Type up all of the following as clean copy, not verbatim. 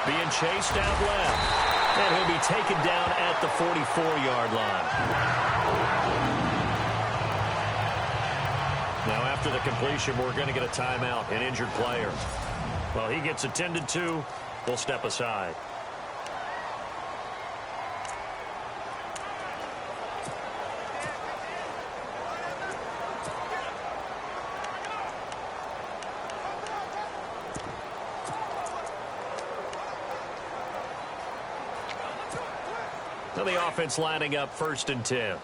being chased out left. And he'll be taken down at the 44-yard line. Now, after the completion, we're going to get a timeout, an injured player. Well, he gets attended to. We'll step aside. Now the offense lining up 1st and 10.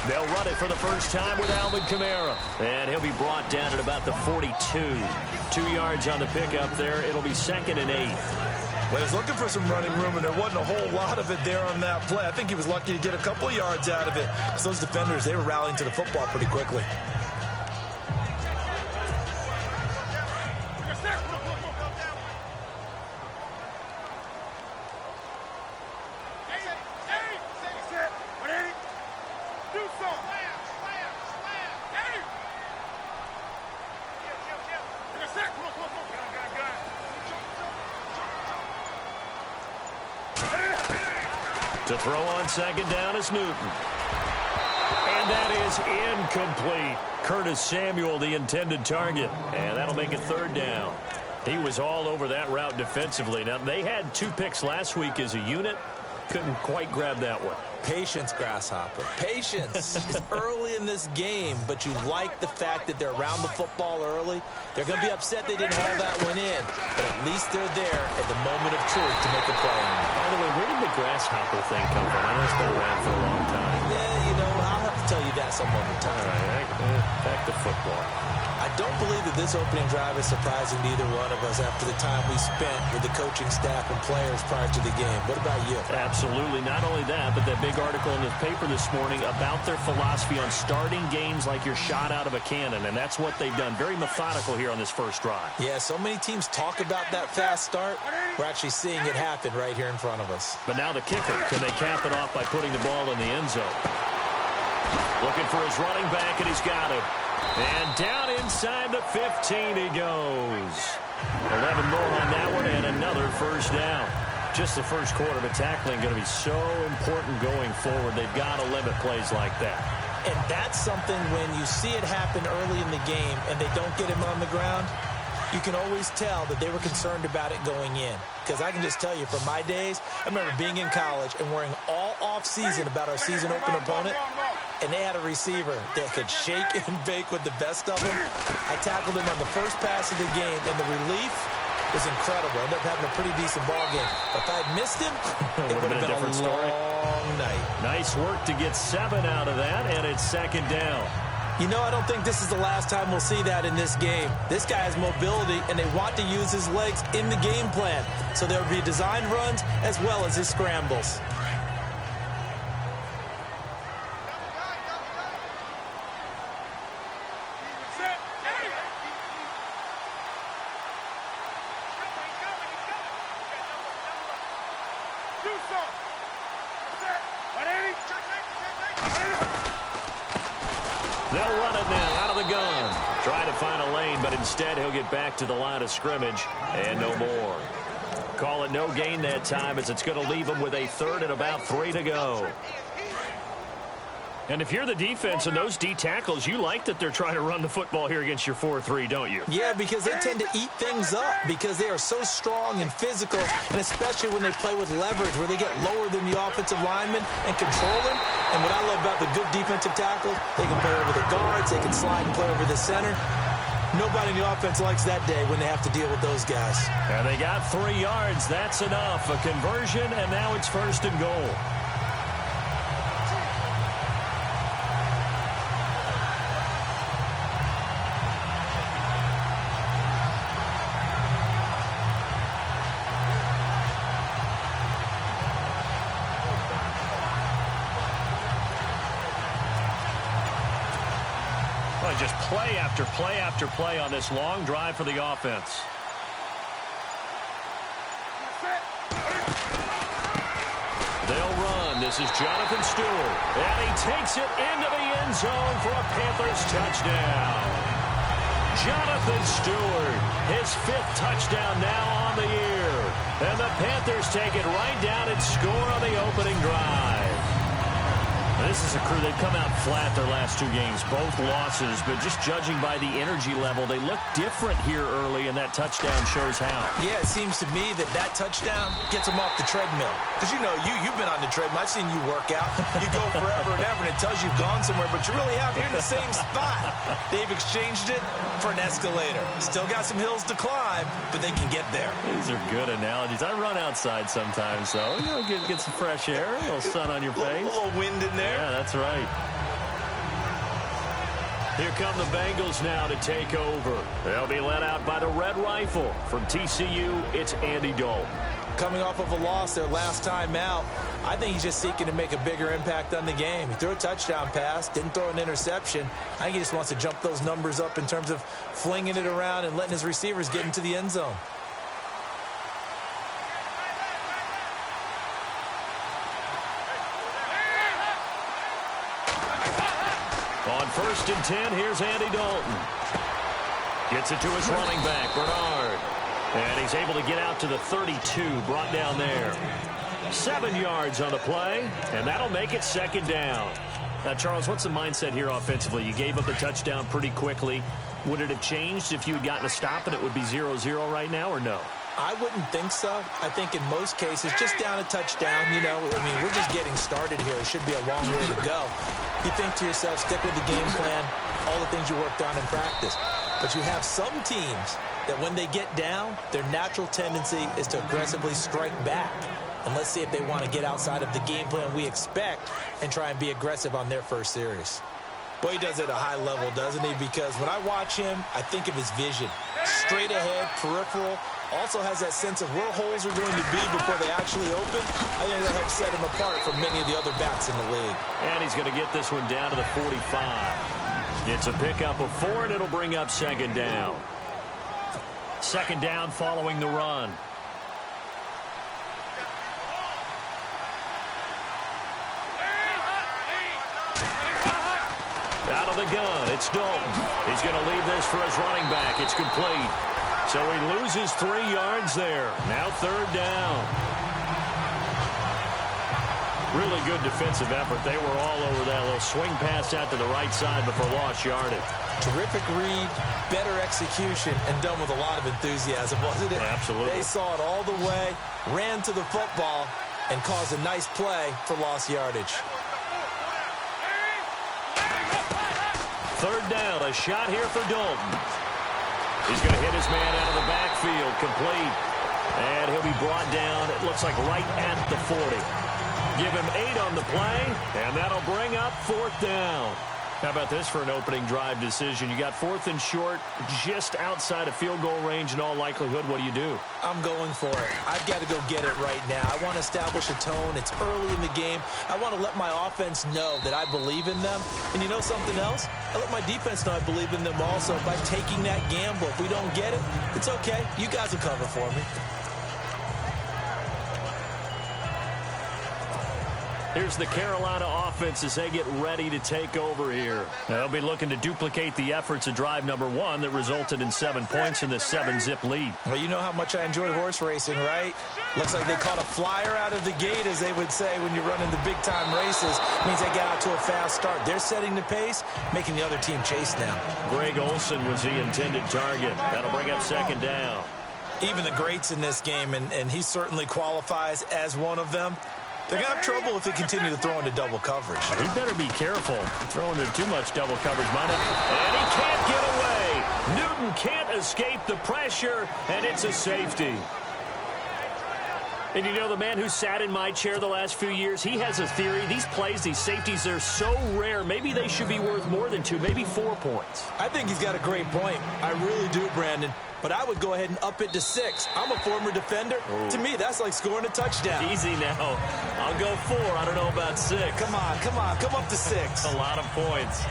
They'll run it for the first time with Alvin Kamara. And he'll be brought down at about the 42. 2 yards on the pickup there. It'll be 2nd and 8. Well, he was looking for some running room, and there wasn't a whole lot of it there on that play. I think he was lucky to get a couple of yards out of it. Because those defenders, they were rallying to the football pretty quickly. To throw on 2nd down is Newton. And that is incomplete. Curtis Samuel, the intended target. And that'll make it 3rd down. He was all over that route defensively. Now, they had 2 picks last week as a unit. Couldn't quite grab that one. Patience, Grasshopper. Patience. It's early in this game, but you like the fact that they're around the football early. They're going to be upset they didn't haul that one in, but at least they're there at the moment of truth to make a play on it. By the way, where did the Grasshopper thing come from? I know it's been around for a long time. Yeah, you know, I'll have to tell you that some other time. All right, back to football. I don't believe that this opening drive is surprising to either one of us after the time we spent with the coaching staff and players prior to the game. What about you? Absolutely. Not only that, but that big article in the paper this morning about their philosophy on starting games like you're shot out of a cannon, and that's what they've done. Very methodical here on this first drive. Yeah, so many teams talk about that fast start. We're actually seeing it happen right here in front of us. But now the kicker. Can they cap it off by putting the ball in the end zone? Looking for his running back, and he's got him. And down inside the 15 he goes. 11 more on that one, and another 1st down. Just the first quarter, but tackling going to be so important going forward. They've got to limit plays like that. And that's something when you see it happen early in the game and they don't get him on the ground, you can always tell that they were concerned about it going in. Because I can just tell you from my days, I remember being in college and worrying all off-season about our season open opponent, and they had a receiver that could shake and bake with the best of them. I tackled him on the first pass of the game, and the relief was incredible. I ended up having a pretty decent ball game. But if I had missed him, it would have been a different story. long night. Nice work to get 7 out of that, and it's 2nd down. You know, I don't think this is the last time we'll see that in this game. This guy has mobility, and they want to use his legs in the game plan. So there will be design runs as well as his scrambles. They'll run it now out of the gun. Try to find a lane, but instead he'll get back to the line of scrimmage and no more. Call it no gain that time as it's going to leave him with a 3rd and about 3 to go. And if you're the defense and those D tackles, you like that they're trying to run the football here against your 4-3, don't you? Yeah, because they tend to eat things up because they are so strong and physical, and especially when they play with leverage where they get lower than the offensive lineman and control them. And what I love about the good defensive tackles, they can play over the guards, they can slide and play over the center. Nobody in the offense likes that day when they have to deal with those guys. And they got 3 yards. That's enough. A conversion, and now it's 1st and goal. Just play after play after play on this long drive for the offense. They'll run. This is Jonathan Stewart, and he takes it into the end zone for a Panthers touchdown. Jonathan Stewart, his 5th touchdown now on the year. And the Panthers take it right down and score on the opening drive. This is a crew, they've come out flat their last 2 games, both losses, but just judging by the energy level, they look different here early, and that touchdown shows how. Yeah, it seems to me that touchdown gets them off the treadmill. Because, you know, you've been on the treadmill. I've seen you work out. You go forever and ever, and it tells you've gone somewhere, but you really have. You're in the same spot. They've exchanged it for an escalator. Still got some hills to climb, but they can get there. These are good analogies. I run outside sometimes, though. You know, get some fresh air, a little sun on your face. A little wind in there. Yeah, that's right. Here come the Bengals now to take over. They'll be led out by the Red Rifle. From TCU, it's Andy Dalton. Coming off of a loss their last time out, I think he's just seeking to make a bigger impact on the game. He threw a touchdown pass, didn't throw an interception. I think he just wants to jump those numbers up in terms of flinging it around and letting his receivers get into the end zone. On 1st and 10, here's Andy Dalton. Gets it to his running back, Bernard. And he's able to get out to the 32, brought down there. 7 yards on the play, and that'll make it 2nd down. Now, Charles, what's the mindset here offensively? You gave up the touchdown pretty quickly. Would it have changed if you had gotten a stop and it would be 0-0 right now, or no? I wouldn't think so. I think in most cases, just down a touchdown, you know, I mean, we're just getting started here. It should be a long way to go. You think to yourself, stick with the game plan, all the things you worked on in practice. But you have some teams that when they get down, their natural tendency is to aggressively strike back. And let's see if they want to get outside of the game plan we expect and try and be aggressive on their first series. Boy, he does it at a high level, doesn't he? Because when I watch him, I think of his vision. Straight ahead, peripheral. Also has that sense of where holes are going to be before they actually open. I think that helps set him apart from many of the other backs in the league. And he's going to get this one down to the 45. It's a pickup of 4, and it'll bring up 2nd down. 2nd down following the run. Out of the gun, it's Dalton. He's going to leave this for his running back. It's complete. So he loses 3 yards there. Now 3rd down. Really good defensive effort. They were all over that little swing pass out to the right side before lost yardage. Terrific read, better execution, and done with a lot of enthusiasm, wasn't it? Absolutely. They saw it all the way, ran to the football, and caused a nice play for lost yardage. 3rd down, a shot here for Dalton. He's going to hit his man out of the backfield, complete. And he'll be brought down, it looks like right at the 40. Give him 8 on the play, and that'll bring up 4th down. How about this for an opening drive decision? You got 4th and short, just outside of field goal range in all likelihood. What do you do? I'm going for it. I've got to go get it right now. I want to establish a tone. It's early in the game. I want to let my offense know that I believe in them. And you know something else? I let my defense know I believe in them also by taking that gamble. If we don't get it, it's okay. You guys will cover for me. Here's the Carolina offense as they get ready to take over here. They'll be looking to duplicate the efforts of drive number 1 that resulted in 7 points in the 7-zip lead. Well, you know how much I enjoy horse racing, right? Looks like they caught a flyer out of the gate, as they would say when you're running the big-time races. It means they got out to a fast start. They're setting the pace, making the other team chase now. Greg Olsen was the intended target. That'll bring up 2nd down. Even the greats in this game, and he certainly qualifies as one of them, they're going to have trouble if they continue to throw into double coverage. He better be careful. Throwing into too much double coverage. And he can't get away. Newton can't escape the pressure, and it's a safety. And you know, the man who sat in my chair the last few years, he has a theory. These plays, these safeties, they're so rare. Maybe they should be worth more than 2, maybe 4 points. I think he's got a great point. I really do, Brandon. But I would go ahead and up it to 6. I'm a former defender. Ooh. To me, that's like scoring a touchdown. Easy now. I'll go 4. I don't know about 6. Come on. Come up to 6. A lot of points.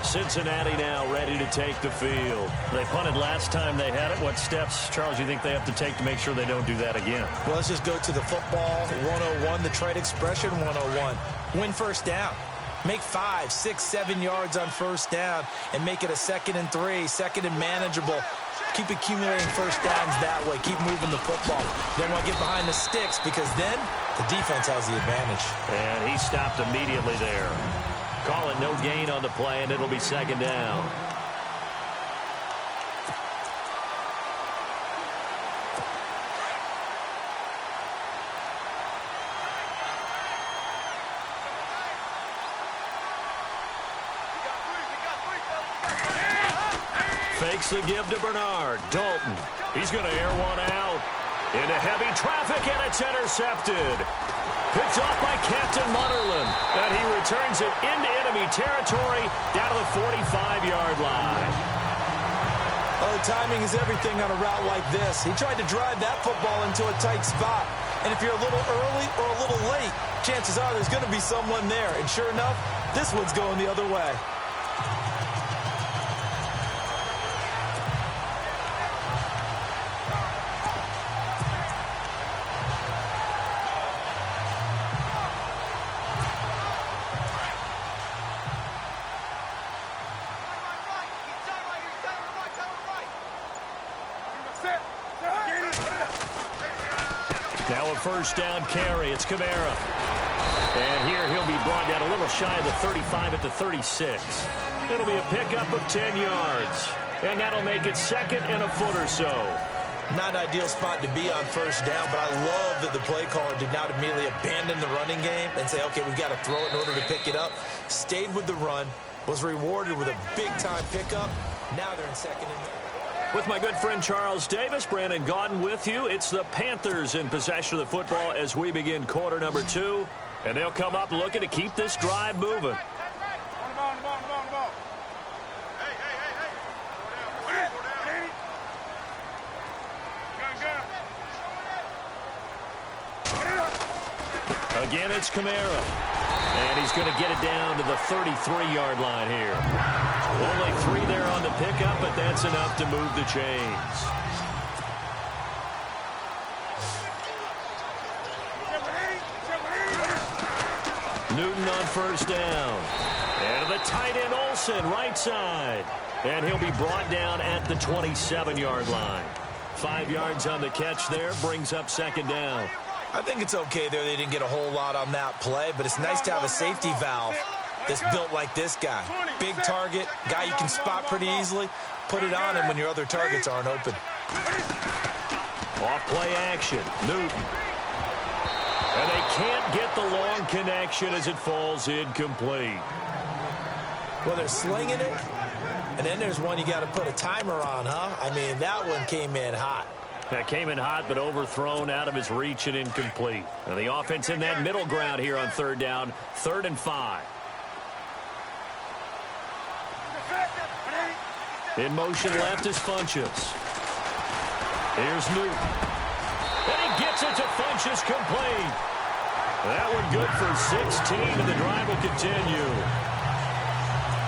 Cincinnati now ready to take the field. They punted last time they had it. What steps, Charles, you think they have to take to make sure they don't do that again? Well, let's just go to the football 101, the trade expression 101. Win first down. Make 5, 6, 7 yards on first down and make it a 2nd and 3, 2nd and manageable. Keep accumulating first downs that way. Keep moving the football. Then we'll get behind the sticks because then the defense has the advantage. And he stopped immediately there. Call it no gain on the play, and it'll be 2nd down. Fakes the give to Bernard. Dalton. He's going to air one out. Into heavy traffic, and it's intercepted. Picked off by Captain Mutterland. And he returns it into enemy territory down to the 45-yard line. Oh, timing is everything on a route like this. He tried to drive that football into a tight spot. And if you're a little early or a little late, chances are there's going to be someone there. And sure enough, this one's going the other way. Now a first down carry. It's Kamara. And here he'll be brought down a little shy of the 35 at the 36. It'll be a pickup of 10 yards. And that'll make it 2nd and a foot or so. Not an ideal spot to be on first down, but I love that the play caller did not immediately abandon the running game and say, okay, we've got to throw it in order to pick it up. Stayed with the run, was rewarded with a big-time pickup. Now they're in 2nd and... With my good friend Charles Davis, Brandon Gaudin with you. It's the Panthers in possession of the football as we begin quarter number 2. And they'll come up looking to keep this drive moving. Again, it's Kamara. And he's going to get it down to the 33-yard line here. Only 3 there on the pickup, but that's enough to move the chains. Newton on first down. And the tight end Olsen, right side. And he'll be brought down at the 27-yard line. 5 yards on the catch there, brings up 2nd down. I think it's okay there. They didn't get a whole lot on that play, but it's nice to have a safety valve that's built like this guy. Big target, guy you can spot pretty easily. Put it on him when your other targets aren't open. Off play action, Newton. And they can't get the long connection as it falls incomplete. Well, they're slinging it, and then there's one you got to put a timer on, huh? I mean, that one came in hot. That came in hot, but overthrown out of his reach and incomplete. And the offense in that middle ground here on 3rd down, 3rd and 5. In motion left is Funchess. Here's Newton. And he gets it to Funchess complete. That one good for 16, and the drive will continue.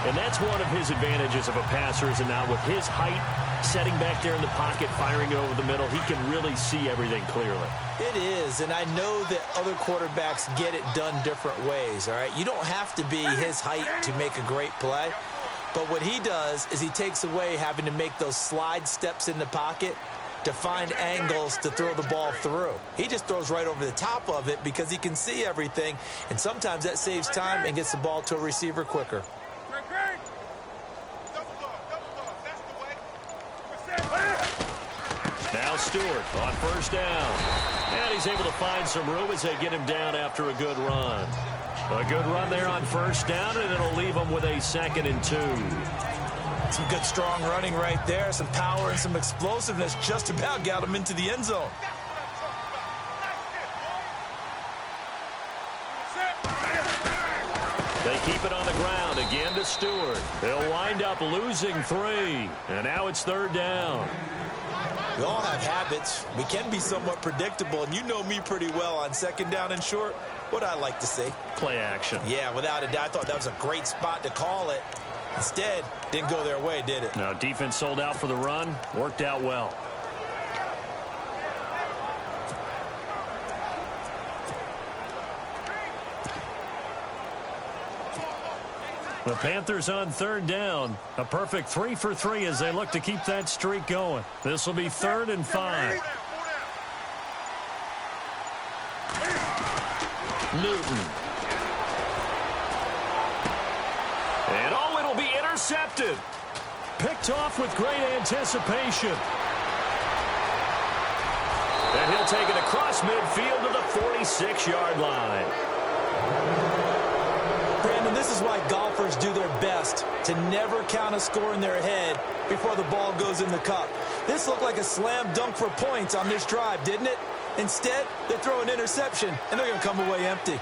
And that's one of his advantages of a passer, is now with his height, setting back there in the pocket, firing it over the middle, he can really see everything clearly. It is, and I know that other quarterbacks get it done different ways, all right? You don't have to be his height to make a great play, but what he does is he takes away having to make those slide steps in the pocket to find angles to throw the ball through. He just throws right over the top of it because he can see everything, and sometimes that saves time and gets the ball to a receiver quicker. Now Stewart on first down. And he's able to find some room as they get him down after a good run. A good run there on first down, and it'll leave him with a 2nd and 2. Some good strong running right there. Some power and some explosiveness just about got him into the end zone. They keep it on the ground again to Stewart. They'll wind up losing 3. And now it's 3rd down. We all have habits. We can be somewhat predictable, and you know me pretty well on 2nd down and short. What I like to see. Play action. Yeah, without a doubt. I thought that was a great spot to call it. Instead, didn't go their way, did it? No, defense sold out for the run. Worked out well. The Panthers on third down. A perfect 3 for 3 as they look to keep that streak going. This will be 3rd and 5. Newton. And oh, it'll be intercepted. Picked off with great anticipation. And he'll take it across midfield to the 46-yard line. Brandon, this is why golfers do their best to never count a score in their head before the ball goes in the cup. This looked like a slam dunk for points on this drive, didn't it? Instead, they throw an interception, and they're going to come away empty.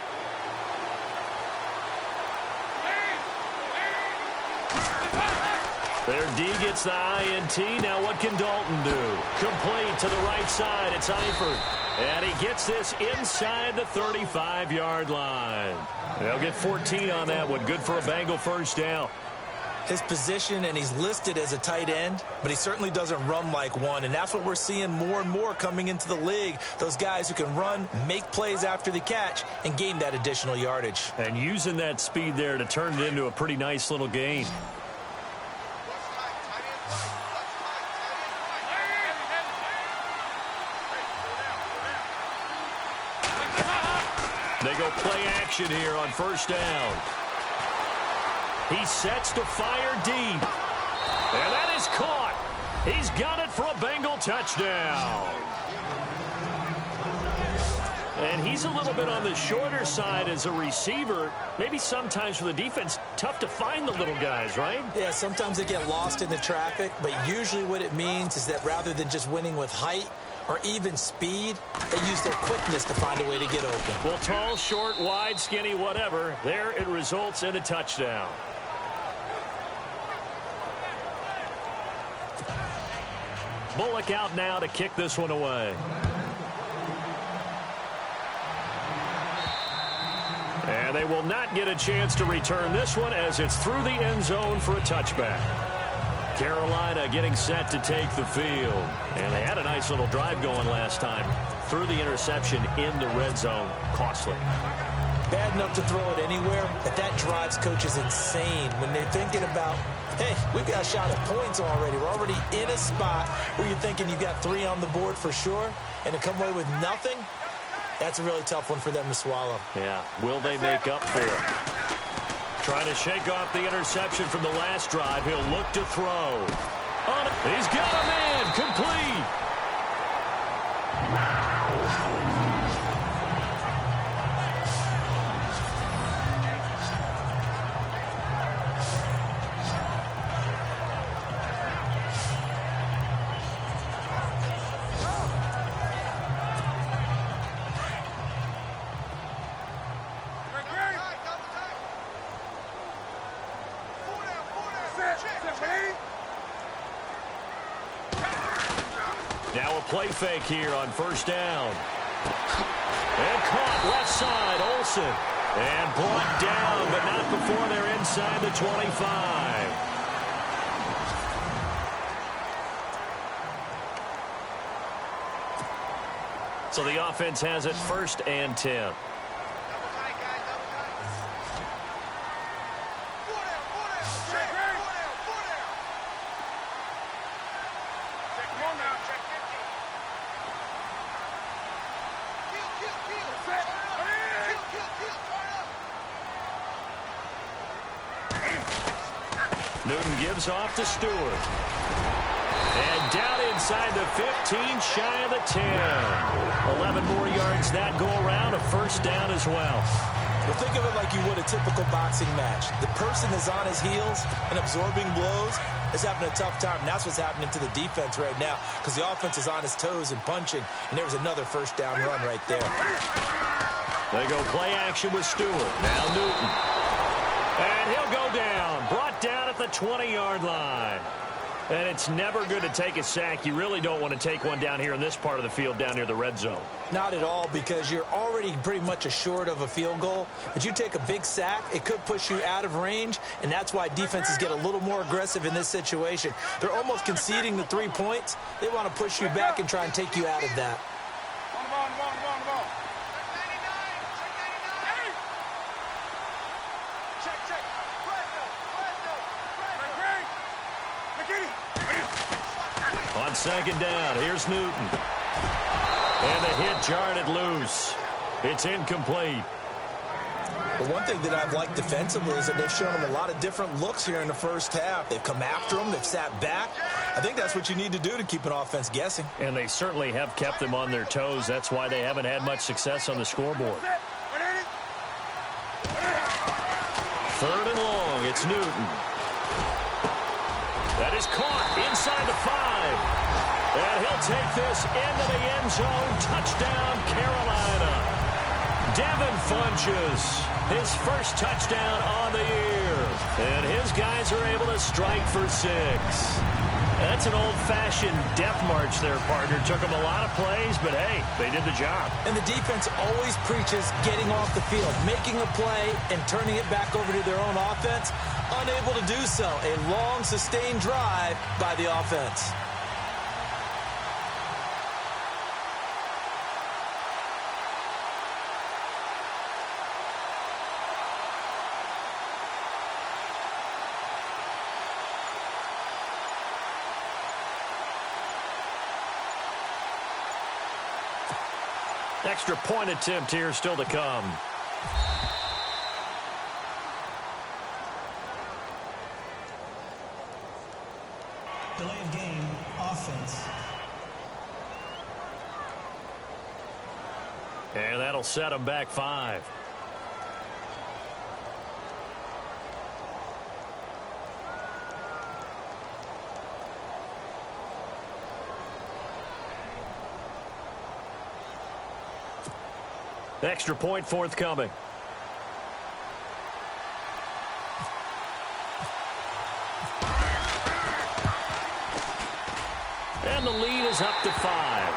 Their D gets the INT. Now what can Dalton do? Complete to the right side. It's Eifert. And he gets this inside the 35-yard line. They'll get 14 on that one. Good for a Bengal first down. His position, and he's listed as a tight end, but he certainly doesn't run like one, and that's what we're seeing more and more coming into the league. Those guys who can run, make plays after the catch, and gain that additional yardage. And using that speed there to turn it into a pretty nice little gain. They go play action here on first down. He sets to fire deep. And that is caught. He's got it for a Bengal touchdown. And he's a little bit on the shorter side as a receiver. Maybe sometimes for the defense, tough to find the little guys, right? Yeah, sometimes they get lost in the traffic, but usually what it means is that rather than just winning with height or even speed, they use their quickness to find a way to get open. Well, tall, short, wide, skinny, whatever, there it results in a touchdown. Bullock out now to kick this one away. And they will not get a chance to return this one as it's through the end zone for a touchback. Carolina getting set to take the field. And they had a nice little drive going last time. Threw the interception in the red zone. Costly. Bad enough to throw it anywhere, but that drives coaches insane when they're thinking about, hey, we've got a shot at points already. We're already in a spot where you're thinking you've got 3 on the board for sure, and to come away with nothing, that's a really tough one for them to swallow. Yeah, will they make up for it? Trying to shake off the interception from the last drive. He'll look to throw. He's got a man, complete. Now a play fake here on first down. And caught left side, Olsen. And brought down, but not before they're inside the 25. So the offense has it 1st and 10. Newton gives off to Stewart. And down inside the 15, shy of the 10. 11 more yards that go around, a first down as well. Well, think of it like you would a typical boxing match. The person is on his heels and absorbing blows is having a tough time. And that's what's happening to the defense right now because the offense is on his toes and punching. And there was another first down run right there. They go play action with Stewart. Now Newton. And he'll go down. Brought down at the 20-yard line. And it's never good to take a sack. You really don't want to take one down here in this part of the field down near the red zone. Not at all, because you're already pretty much assured of a field goal. But you take a big sack, it could push you out of range, and that's why defenses get a little more aggressive in this situation. They're almost conceding the 3 points. They want to push you back and try and take you out of that. On second down, here's Newton. And the hit jarred it loose. It's incomplete. But one thing that I've liked defensively is that they've shown them a lot of different looks here in the first half. They've come after them. They've sat back. I think that's what you need to do to keep an offense guessing. And they certainly have kept them on their toes. That's why they haven't had much success on the scoreboard. Third and long, it's Newton. That is caught inside the 5. And he'll take this into the end zone. Touchdown, Carolina. Devin Funches, his first touchdown on the year. And his guys are able to strike for 6. That's an old-fashioned death march there, partner. Took them a lot of plays, but hey, they did the job. And the defense always preaches getting off the field, making a play, and turning it back over to their own offense. Unable to do so. A long, sustained drive by the offense. Extra point attempt here still to come. Delay of game, offense. And that'll set them back 5. Extra point forthcoming. And the lead is up to 5.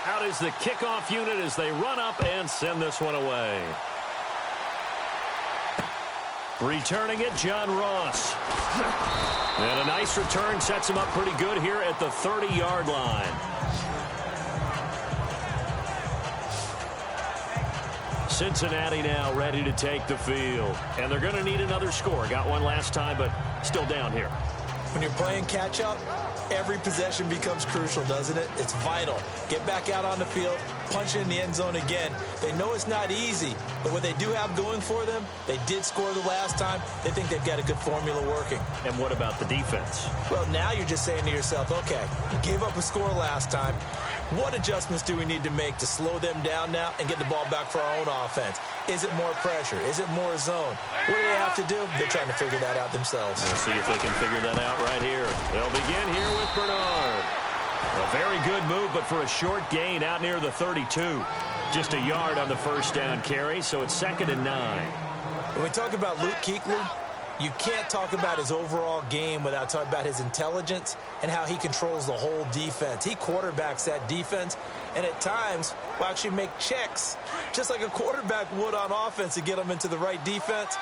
Out is the kickoff unit as they run up and send this one away. Returning it, John Ross. And a nice return sets him up pretty good here at the 30-yard line. Cincinnati now ready to take the field. And they're going to need another score. Got one last time, but still down here. When you're playing catch-up, every possession becomes crucial, doesn't it? It's vital. Get back out on the field, punch it in the end zone again. They know it's not easy, but what they do have going for them, they did score the last time. They think they've got a good formula working. And what about the defense? Well, now you're just saying to yourself, okay, we gave up a score last time. What adjustments do we need to make to slow them down now and get the ball back for our own offense? Is it more pressure? Is it more zone? What do they have to do? They're trying to figure that out themselves. We'll see if they can figure that out right here. They'll begin here with Bernard. A very good move, but for a short gain out near the 32. Just a yard on the first down carry, so it's 2nd and 9. When we talk about Luke Kuechly, you can't talk about his overall game without talking about his intelligence and how he controls the whole defense. He quarterbacks that defense, and at times will actually make checks, just like a quarterback would on offense to get them into the right defense.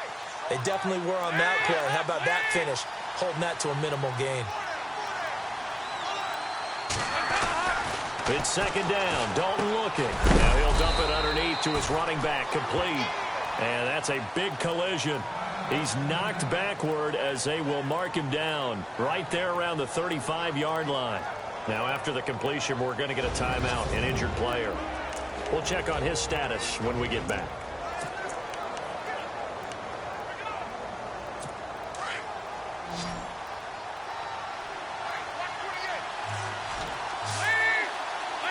They definitely were on that play. How about that finish? Holding that to a minimal gain. It's 2nd down. Dalton looking. Now he'll dump it underneath to his running back, complete. And that's a big collision. He's knocked backward as they will mark him down right there around the 35-yard line. Now, after the completion, we're going to get a timeout, an injured player. We'll check on his status when we get back.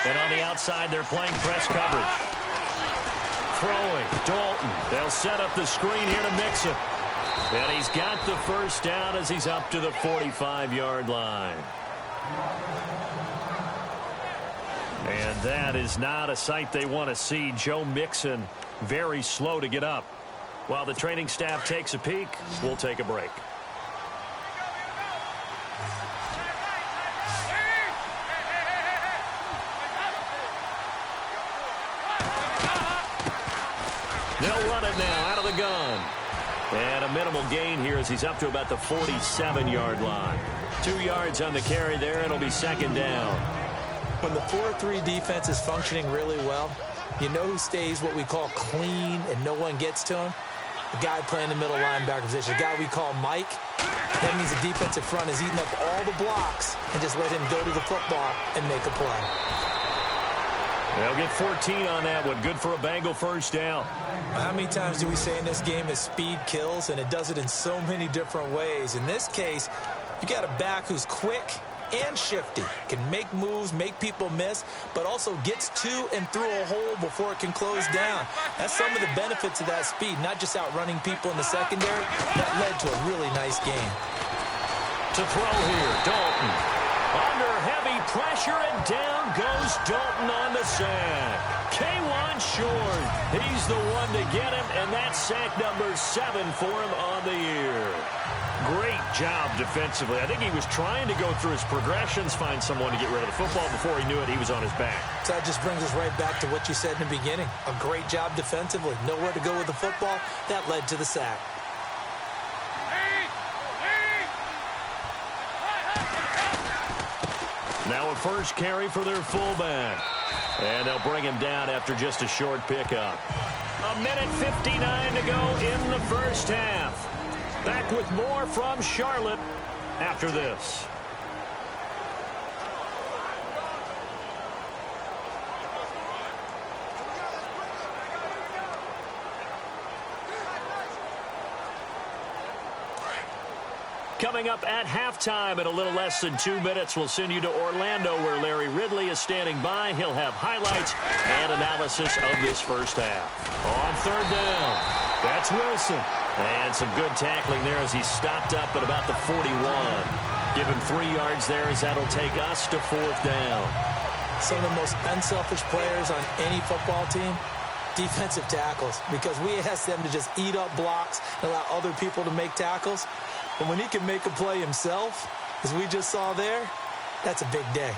And on the outside, they're playing press coverage. Throwing, Dalton. They'll set up the screen here to Mixon. And he's got the first down as he's up to the 45-yard line. And that is not a sight they want to see. Joe Mixon very slow to get up. While the training staff takes a peek, we'll take a break. They'll run it now out of the gun. And a minimal gain here as he's up to about the 47-yard line. 2 yards on the carry there. It'll be second down. When the 4-3 defense is functioning really well, you know who stays what we call clean and no one gets to him? The guy playing the middle linebacker position, the guy we call Mike. That means the defensive front is eating up all the blocks and just let him go to the football and make a play. They'll get 14 on that one. Good for a Bengal first down. How many times do we say in this game that speed kills, and it does it in so many different ways? In this case, you got a back who's quick and shifty, can make moves, make people miss, but also gets to and through a hole before it can close down. That's some of the benefits of that speed, not just outrunning people in the secondary. That led to a really nice game. To throw here, Dalton. Under heavy pressure, and down goes Dalton on the sack. K1 short. He's the one to get him, and that's sack number 7 for him on the year. Great job defensively. I think he was trying to go through his progressions, find someone to get rid of the football. Before he knew it, he was on his back. So that just brings us right back to what you said in the beginning. A great job defensively. Nowhere to go with the football. That led to the sack. Now a first carry for their fullback. And they'll bring him down after just a short pickup. 1:59 to go in the first half. Back with more from Charlotte after this. Coming up at halftime in a little less than 2 minutes, we'll send you to Orlando where Larry Ridley is standing by. He'll have highlights and analysis of this first half. On third down, that's Wilson. And some good tackling there as he stopped up at about the 41. Give him 3 yards there as that'll take us to fourth down. Some of the most unselfish players on any football team, defensive tackles, because we ask them to just eat up blocks and allow other people to make tackles. But when he can make a play himself, as we just saw there, that's a big day.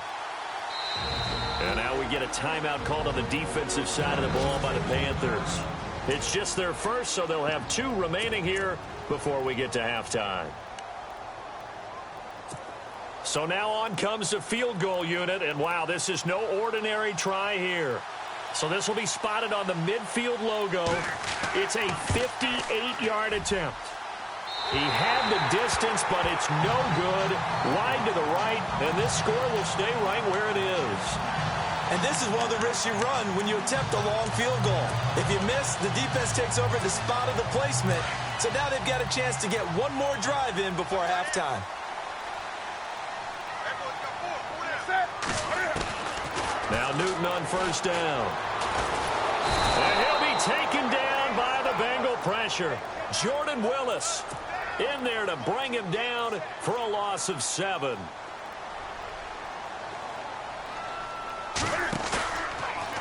And now we get a timeout called on the defensive side of the ball by the Panthers. It's just their first, so they'll have 2 remaining here before we get to halftime. So now on comes the field goal unit, and wow, this is no ordinary try here. So this will be spotted on the midfield logo. It's a 58-yard attempt. He had the distance, but it's no good. Wide to the right, and this score will stay right where it is. And this is one of the risks you run when you attempt a long field goal. If you miss, the defense takes over the spot of the placement. So now they've got a chance to get one more drive in before halftime. Now Newton on first down. And he'll be taken down by the Bengal pressure. Jordan Willis in there to bring him down for a loss of 7.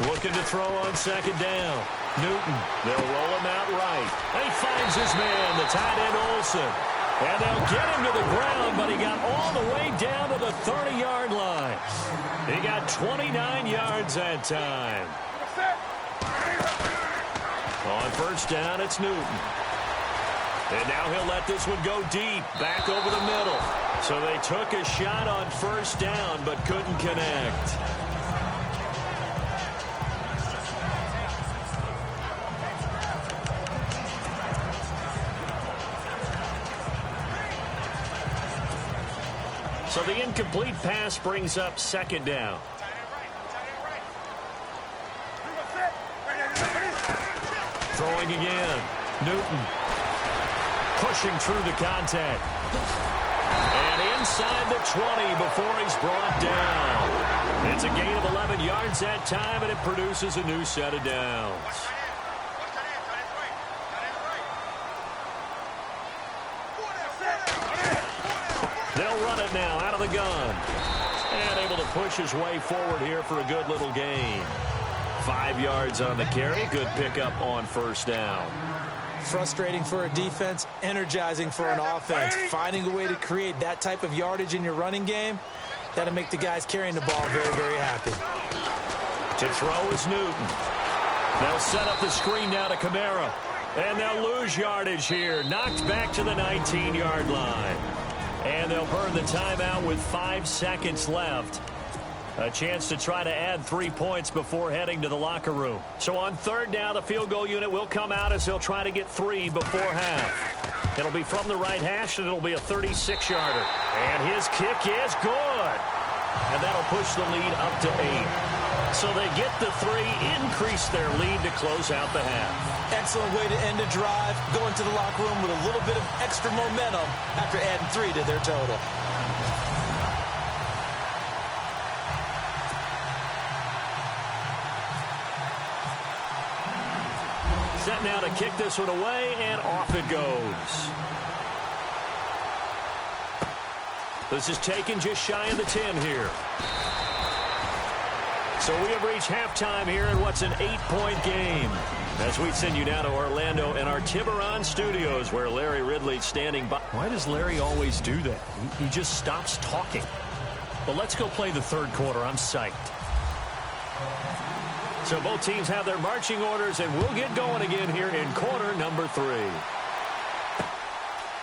Looking to throw on second down. Newton, they'll roll him out right. And he finds his man, the tight end Olsen. And they'll get him to the ground, but he got all the way down to the 30-yard line. He got 29 yards that time. On first down, it's Newton. And now he'll let this one go deep, back over the middle. So they took a shot on first down, but couldn't connect. So the incomplete pass brings up second down. Throwing again. Newton pushing through the contact. And inside the 20 before he's brought down. It's a gain of 11 yards that time, and it produces a new set of downs. They'll run it now out of the gun. And able to push his way forward here for a good little gain. 5 yards on the carry. Good pickup on first down. Frustrating for a defense, energizing for an offense. Finding a way to create that type of yardage in your running game, that'll make the guys carrying the ball very, very happy. To throw is Newton. They'll set up the screen now to Kamara. And they'll lose yardage here. Knocked back to the 19-yard line. And they'll burn the timeout with 5 seconds left. A chance to try to add 3 points before heading to the locker room. So on third down, the field goal unit will come out as they'll try to get 3 before half. It'll be from the right hash, and it'll be a 36-yarder. And his kick is good. And that'll push the lead up to 8. So they get the 3, increase their lead to close out the half. Excellent way to end a drive. Going to the locker room with a little bit of extra momentum after adding 3 to their total. Set now to kick this one away, and off it goes. This is taken just shy of the 10 here. So we have reached halftime here in what's an 8-point game. As we send you now to Orlando in our Tiburon studios where Larry Ridley's standing by. Why does Larry always do that? He just stops talking. But let's go play the third quarter. I'm psyched. So both teams have their marching orders, and we'll get going again here in quarter number 3.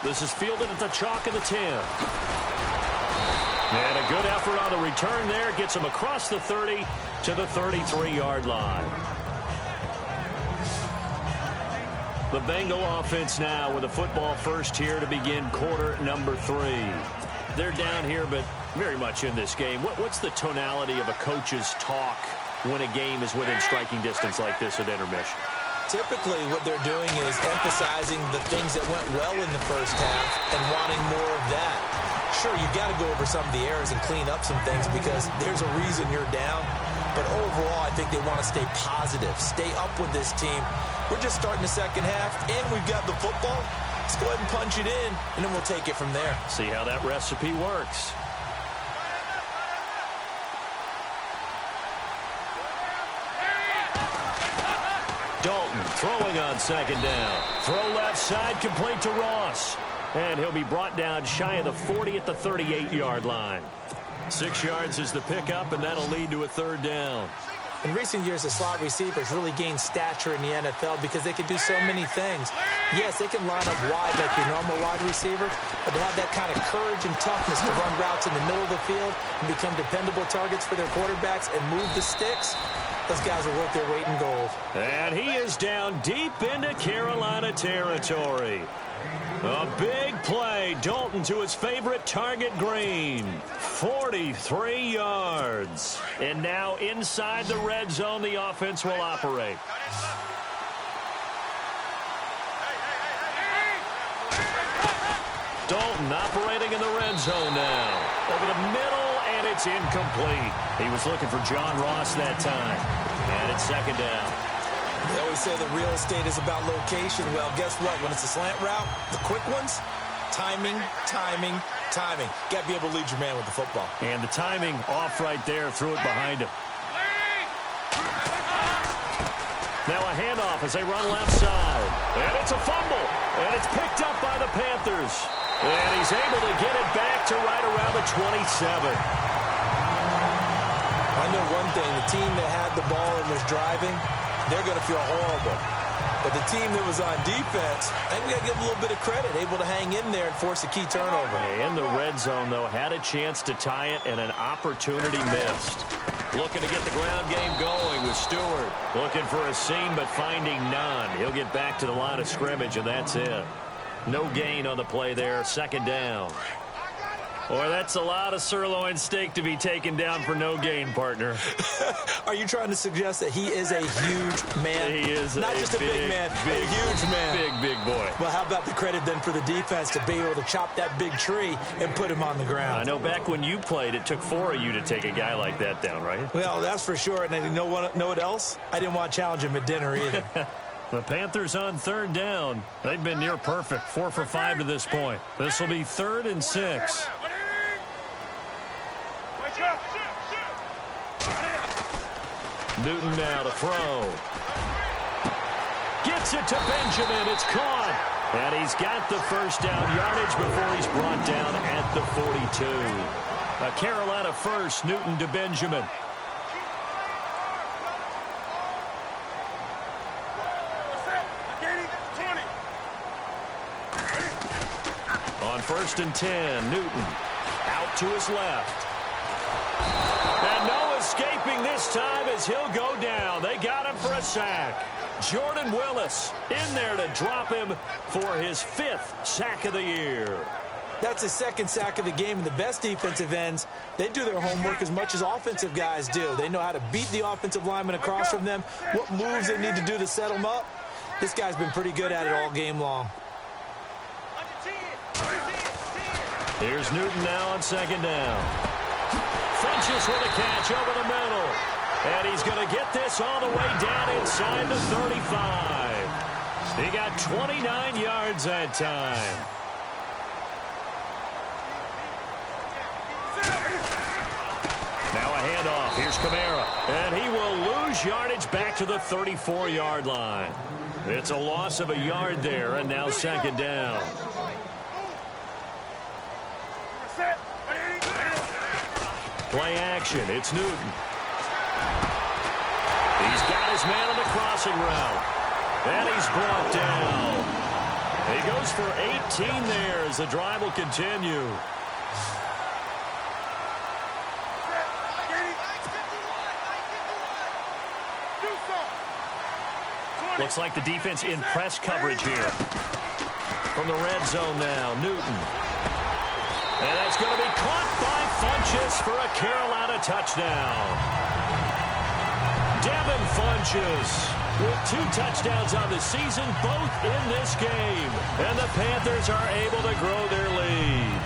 This is fielded at the chalk of the 10. And a good effort on the return there. Gets him across the 30 to the 33-yard line. The Bengal offense now with a football first here to begin quarter number 3. They're down here, but very much in this game. What's the tonality of a coach's talk when a game is within striking distance like this at intermission? Typically, what they're doing is emphasizing the things that went well in the first half and wanting more of that. Sure, you've got to go over some of the errors and clean up some things because there's a reason you're down. But overall, I think they want to stay positive, stay up with this team. We're just starting the second half, and we've got the football. Let's go ahead and punch it in, and then we'll take it from there. See how that recipe works. Dalton throwing on second down. Throw left side, complete to Ross. And he'll be brought down shy of the 40 at the 38-yard line. 6 yards is the pickup, and that'll lead to a third down. In recent years, the slot receivers really gained stature in the NFL because they can do so many things. Yes, they can line up wide like your normal wide receiver, but they have that kind of courage and toughness to run routes in the middle of the field and become dependable targets for their quarterbacks and move the sticks. Those guys will work their weight in gold. And he is down deep into Carolina territory. A big play. Dalton to his favorite target, Green. 43 yards. And now inside the red zone, the offense will operate. Dalton operating in the red zone now. Over the middle, and it's incomplete. He was looking for John Ross that time. And it's second down. They always say that real estate is about location. Well, guess what? When it's a slant route, the quick ones, timing. Got to be able to lead your man with the football. And the timing off right there. Threw it behind him. Now a handoff as they run left side. And it's a fumble. And it's picked up by the Panthers. And he's able to get it back to right around the 27. I know one thing. The team that had the ball and was driving, they're going to feel horrible. But the team that was on defense, I think we got to give them a little bit of credit, able to hang in there and force a key turnover. In the red zone, though, had a chance to tie it and an opportunity missed. Looking to get the ground game going with Stewart. Looking for a seam, but finding none. He'll get back to the line of scrimmage, and that's it. No gain on the play there. Second down. Boy, that's a lot of sirloin steak to be taken down for no gain, partner. Are you trying to suggest that he is a huge man? He is not just a big man, a huge man. Big boy. Well, how about the credit then for the defense to be able to chop that big tree and put him on the ground? I know back when you played, it took 4 of you to take a guy like that down, right? Well, that's for sure. And you know what else? I didn't want to challenge him at dinner either. The Panthers on 3rd down. They've been near perfect, 4 for 5 to this point. This will be 3rd and 6. Newton now to throw. Gets it to Benjamin. It's caught. And he's got the first down yardage before he's brought down at the 42. A Carolina first, Newton to Benjamin. On 1st and 10, Newton out to his left. And no escaping this time as he'll go down. They got him for a sack. Jordan Willis in there to drop him for his 5th sack of the year. That's his 2nd sack of the game, and the best defensive ends, they do their homework as much as offensive guys do. They know how to beat the offensive lineman across from them, what moves they need to do to set them up. This guy's been pretty good at it all game long. Here's Newton now on 2nd down. Finches with a catch over the middle. And he's going to get this all the way down inside the 35. He got 29 yards that time. Now a handoff. Here's Kamara. And he will lose yardage back to the 34-yard line. It's a loss of a yard there, and now 2nd down. Play action. It's Newton. He's got his man on the crossing route. And he's brought down. He goes for 18 there as the drive will continue. Looks like the defense in press coverage here. From the red zone now, Newton. And that's going to be caught by Funchess for a Carolina touchdown. Devin Funchess with 2 touchdowns on the season, both in this game. And the Panthers are able to grow their lead.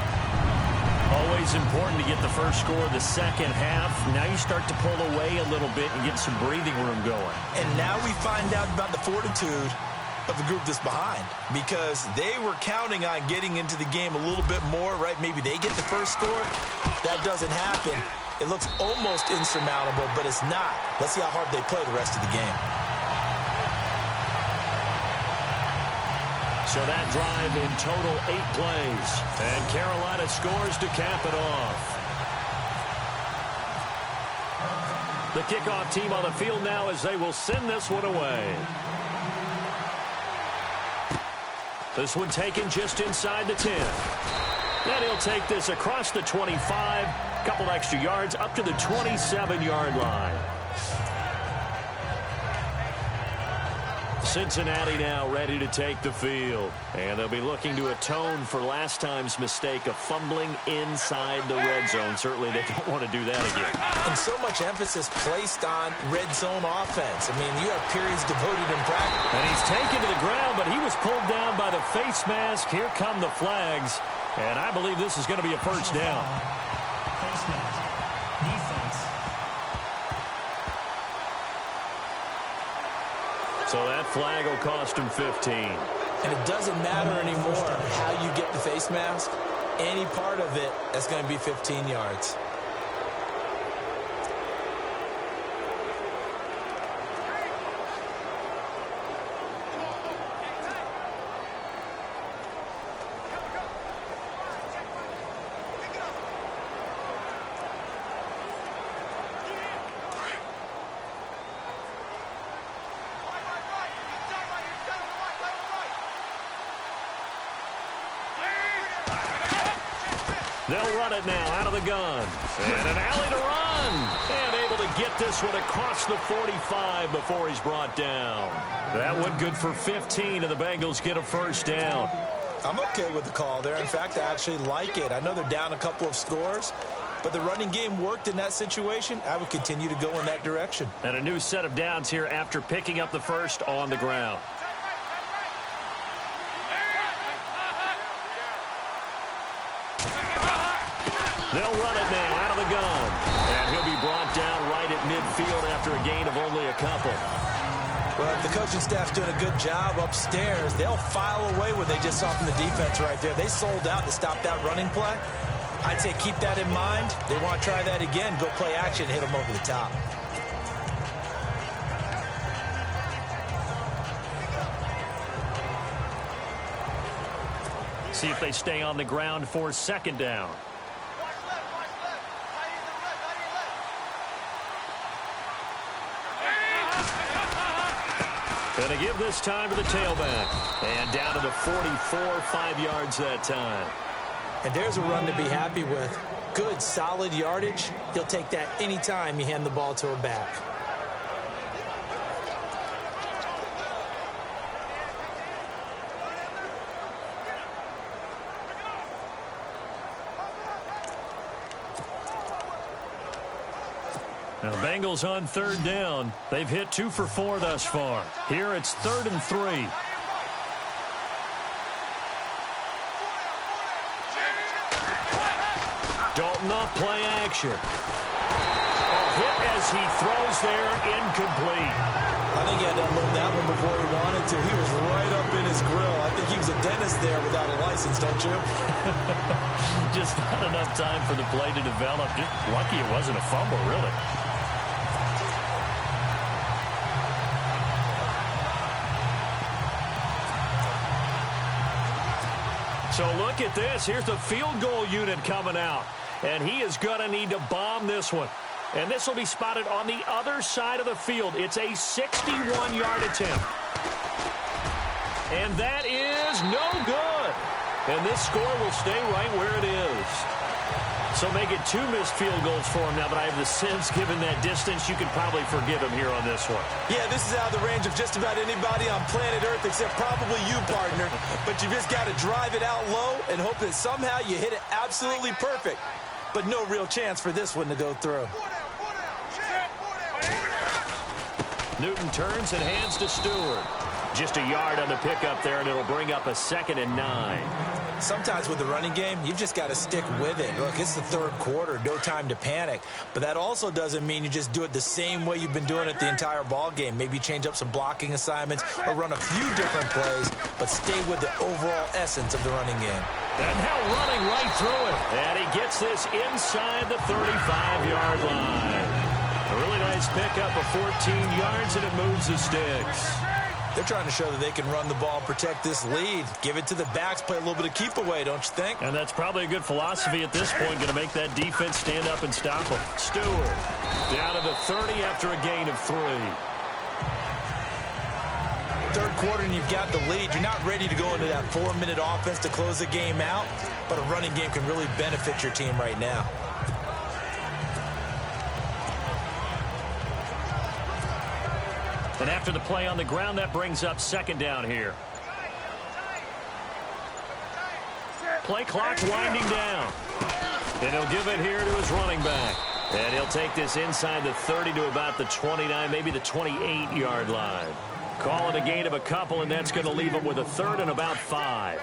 Always important to get the first score of the second half. Now you start to pull away a little bit and get some breathing room going. And now we find out about the fortitude of the group that's behind, because they were counting on getting into the game a little bit more, right? Maybe they get the first score. That doesn't happen. It looks almost insurmountable, but it's not. Let's see how hard they play the rest of the game. So that drive in total 8 plays. And Carolina scores to cap it off. The kickoff team on the field now as they will send this one away. This one taken just inside the 10. Then he'll take this across the 25. Couple extra yards up to the 27-yard line. Cincinnati now ready to take the field. And they'll be looking to atone for last time's mistake of fumbling inside the red zone. Certainly they don't want to do that again. And so much emphasis placed on red zone offense. I mean, you have periods devoted in practice. And he's taken to the ground, but he was pulled down by the face mask. Here come the flags. And I believe this is going to be a first down. Face mask. Defense. So that flag will cost him 15. And it doesn't matter anymore how you get the face mask. Any part of it, that's going to be 15 yards. They'll run it now out of the gun. And an alley to run. And able to get this one across the 45 before he's brought down. That one good for 15, and the Bengals get a first down. I'm okay with the call there. In fact, I actually like it. I know they're down a couple of scores, but the running game worked in that situation. I would continue to go in that direction. And a new set of downs here after picking up the first on the ground. They'll run it now out of the gun. And he'll be brought down right at midfield after a gain of only a couple. Well, if the coaching staff's doing a good job upstairs, they'll file away what they just saw from the defense right there. They sold out to stop that running play. I'd say keep that in mind. They want to try that again. Go play action, hit them over the top. See if they stay on the ground for second down. Going to give this time to the tailback. And down to the 44, 5 yards that time. And there's a run to be happy with. Good, solid yardage. He'll take that anytime you hand the ball to a back. Now, the Bengals on third down. They've hit 2 for 4 thus far. Here it's 3rd and 3. Dalton off play action. A hit as he throws there, incomplete. I think he had to unload that one before he wanted to. He was right up in his grill. I think he was a dentist there without a license, don't you? Just not enough time for the play to develop. Just lucky it wasn't a fumble, really. So look at this. Here's the field goal unit coming out. And he is going to need to bomb this one. And this will be spotted on the other side of the field. It's a 61-yard attempt. And that is no good. And this score will stay right where it is. So make it 2 missed field goals for him now, but I have the sense, given that distance, you could probably forgive him here on this one. Yeah, this is out of the range of just about anybody on planet Earth except probably you, partner. But you just got to drive it out low and hope that somehow you hit it absolutely perfect. But no real chance for this one to go through. Newton turns and hands to Stewart. Just a yard on the pickup there, and it'll bring up a 2nd and 9. Sometimes with the running game, you've just got to stick with it. Look, it's the third quarter, no time to panic. But that also doesn't mean you just do it the same way you've been doing it the entire ball game. Maybe change up some blocking assignments or run a few different plays, but stay with the overall essence of the running game. And now running right through it. And he gets this inside the 35-yard line. A really nice pickup of 14 yards, and it moves the sticks. They're trying to show that they can run the ball, protect this lead. Give it to the backs, play a little bit of keep away, don't you think? And that's probably a good philosophy at this point, going to make that defense stand up and stop them. Stewart down to the 30 after a gain of 3. Third quarter and you've got the lead. You're not ready to go into that 4-minute offense to close the game out, but a running game can really benefit your team right now. And after the play on the ground, that brings up 2nd down here. Play clock winding down. And he'll give it here to his running back. And he'll take this inside the 30 to about the 29, maybe the 28-yard line. Call it a gain of a couple, and that's going to leave him with a 3rd and about 5.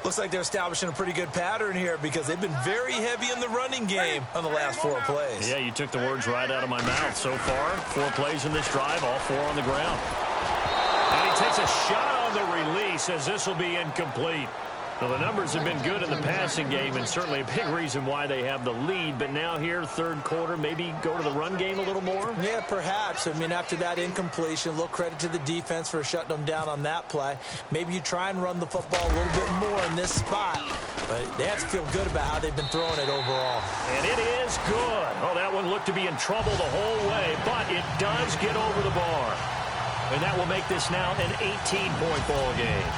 Looks like they're establishing a pretty good pattern here because they've been very heavy in the running game on the last 4 plays. Yeah, you took the words right out of my mouth. So far, 4 plays in this drive, all 4 on the ground. And he takes a shot on the release as this will be incomplete. Well, the numbers have been good in the passing game and certainly a big reason why they have the lead. But now here, third quarter, maybe go to the run game a little more? Yeah, perhaps. I mean, after that incompletion, a little credit to the defense for shutting them down on that play. Maybe you try and run the football a little bit more in this spot. But they have to feel good about how they've been throwing it overall. And it is good. Oh, that one looked to be in trouble the whole way, but it does get over the bar. And that will make this now an 18-point ball game.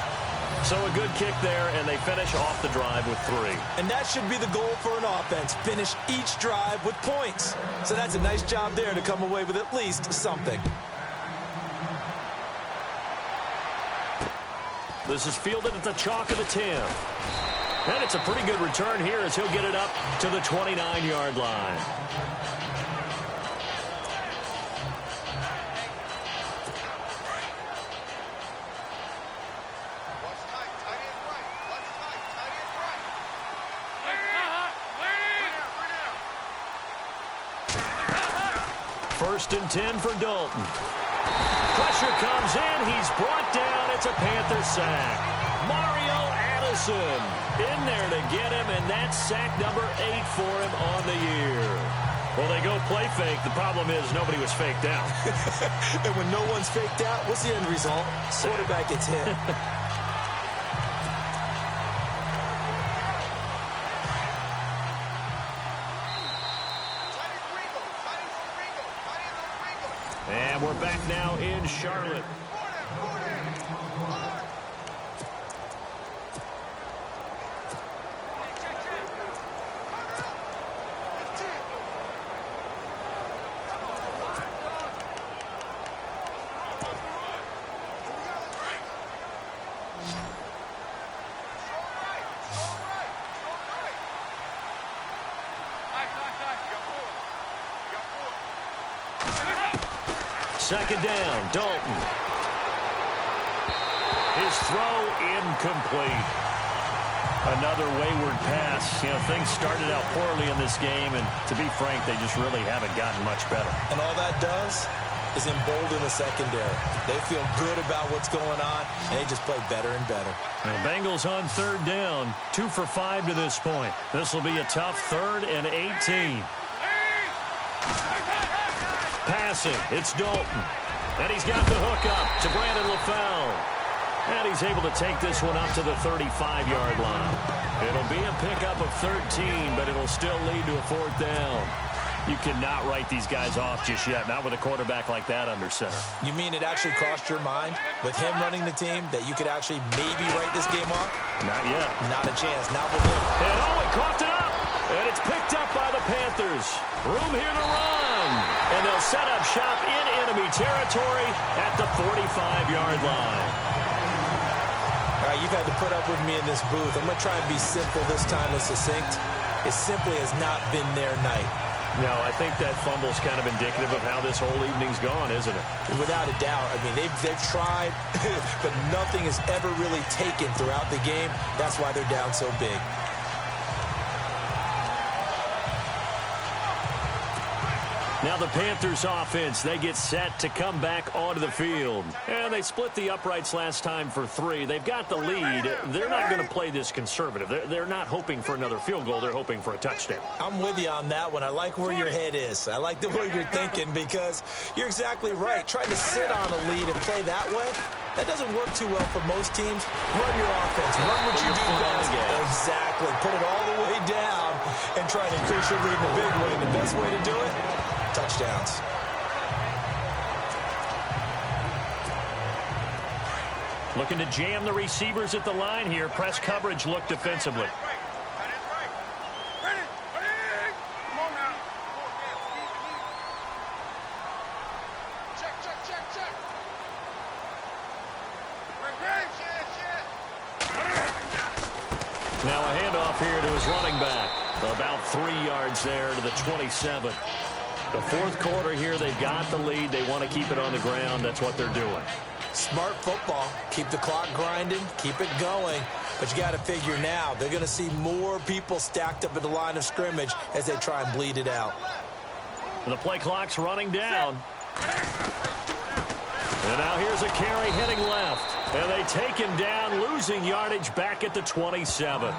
So a good kick there, and they finish off the drive with 3. And that should be the goal for an offense, finish each drive with points. So that's a nice job there to come away with at least something. The This is fielded at the chalk of the 10. And it's a pretty good return here as he'll get it up to the 29-yard line. First and 10 for Dalton. Pressure comes in. He's brought down. It's a Panthers sack. Mario Addison in there to get him, and that's sack number 8 for him on the year. Well, they go play fake. The problem is nobody was faked out. And when no one's faked out, what's the end result? Quarterback gets hit. And we're back now in Charlotte. Second down, Dalton. His throw incomplete. Another wayward pass. You know, things started out poorly in this game, and to be frank, they just really haven't gotten much better. And all that does is embolden the secondary. They feel good about what's going on, and they just play better and better. The Bengals on third down, 2 for 5 to this point. This will be a tough 3rd and 18. Passing, it's Dalton. And he's got the hook up to Brandon LaFell. And he's able to take this one up to the 35-yard line. It'll be a pickup of 13, but it'll still lead to a 4th down. You cannot write these guys off just yet, not with a quarterback like that under center. You mean it actually crossed your mind, with him running the team, that you could actually maybe write this game off? Not yet. Not a chance. Not with him. And he coughed it up. And it's picked up by the Panthers. Room here to run. And they'll set up shop in enemy territory at the 45-yard line. All right, you've had to put up with me in this booth. I'm going to try and be simple this time and succinct. It simply has not been their night. No, I think that fumble's kind of indicative of how this whole evening's gone, isn't it? Without a doubt. I mean, they've tried, but nothing is ever really taken throughout the game. That's why they're down so big. Now the Panthers offense, they get set to come back onto the field. And they split the uprights last time for 3. They've got the lead. They're not going to play this conservative. They're not hoping for another field goal. They're hoping for a touchdown. I'm with you on that one. I like where your head is. I like the way you're thinking because you're exactly right. Trying to sit on a lead and play that way, that doesn't work too well for most teams. Run your offense. Run what you do best. Exactly. Put it all the way down and try to increase your lead in a big way. And the best way to do it, touchdowns. Looking to jam the receivers at the line here. Press coverage look defensively. Now a handoff here to his running back. About 3 yards there to the 27. The 4th quarter here, they've got the lead. They want to keep it on the ground. That's what they're doing. Smart football. Keep the clock grinding. Keep it going. But you got to figure now, they're going to see more people stacked up at the line of scrimmage as they try and bleed it out. The play clock's running down. And now here's a carry heading left. And they take him down, losing yardage back at the 27.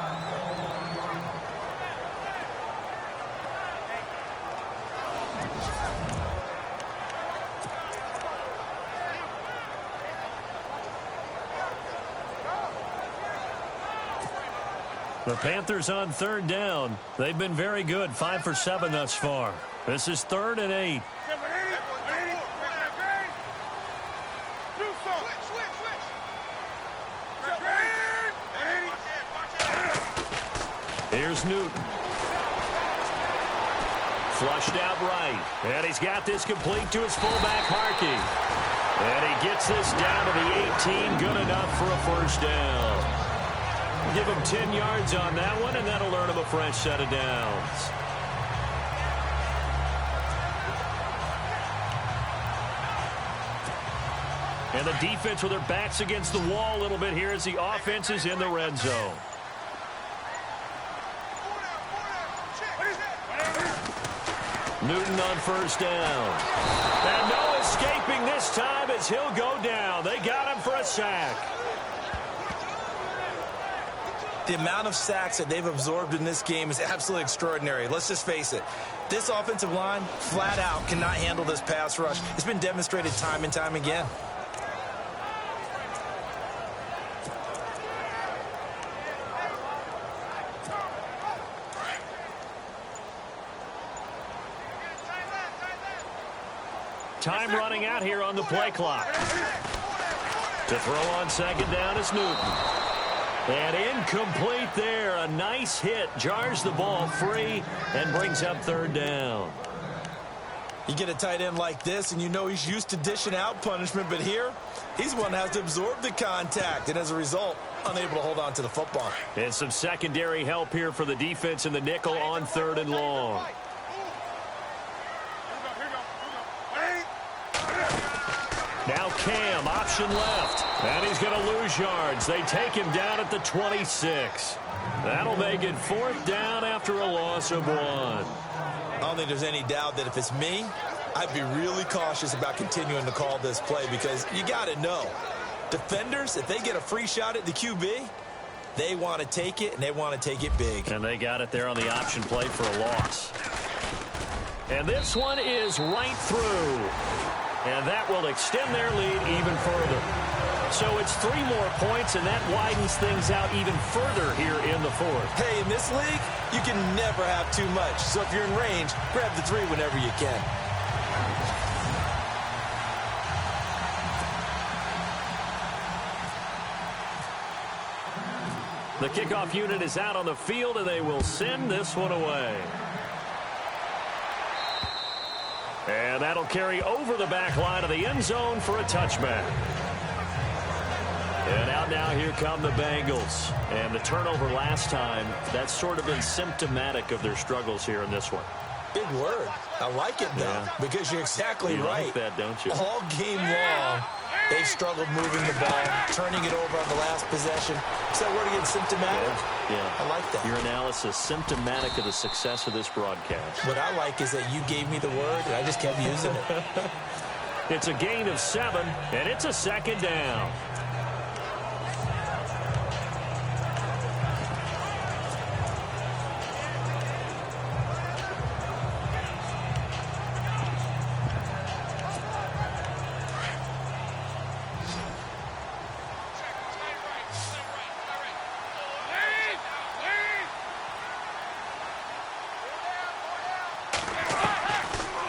The Panthers on third down. They've been very good, 5 for 7 thus far. This is 3rd and 8. Here's Newton. Flushed out right. And he's got this complete to his fullback, Harkey. And he gets this down to the 18, good enough for a first down. Give him 10 yards on that one, and that'll earn him a fresh set of downs. And the defense with their backs against the wall a little bit here as the offense is in the red zone. Newton on first down. And no escaping this time as he'll go down. They got him for a sack. The amount of sacks that they've absorbed in this game is absolutely extraordinary. Let's just face it. This offensive line, flat out, cannot handle this pass rush. It's been demonstrated time and time again. Time running out here on the play clock. To throw on second down is Newton. And incomplete there. A nice hit. Jars the ball free and brings up third down. You get a tight end like this, and you know he's used to dishing out punishment, but here, he's the one that has to absorb the contact, and as a result, unable to hold on to the football. And some secondary help here for the defense in the nickel on third and long. Now Cam, option left. And he's going to lose yards. They take him down at the 26. That'll make it fourth down after a loss of 1. I don't think there's any doubt that if it's me, I'd be really cautious about continuing to call this play because you got to know, defenders, if they get a free shot at the QB, they want to take it, and they want to take it big. And they got it there on the option play for a loss. And this one is right through. And that will extend their lead even further. So it's 3 more points, and that widens things out even further here in the fourth. Hey, in this league, you can never have too much. So if you're in range, grab the 3 whenever you can. The kickoff unit is out on the field, and they will send this one away. And that'll carry over the back line of the end zone for a touchback. And out now, here come the Bengals. And the turnover last time, that's sort of been symptomatic of their struggles here in this one. Big word. I like it, though, because you're exactly right. You like that, don't you? All game long, they've struggled moving the ball, turning it over on the last possession. Is that word again, symptomatic? Yeah. I like that. Your analysis, symptomatic of the success of this broadcast. What I like is that you gave me the word, and I just kept using it. It's a gain of 7, and it's a second down.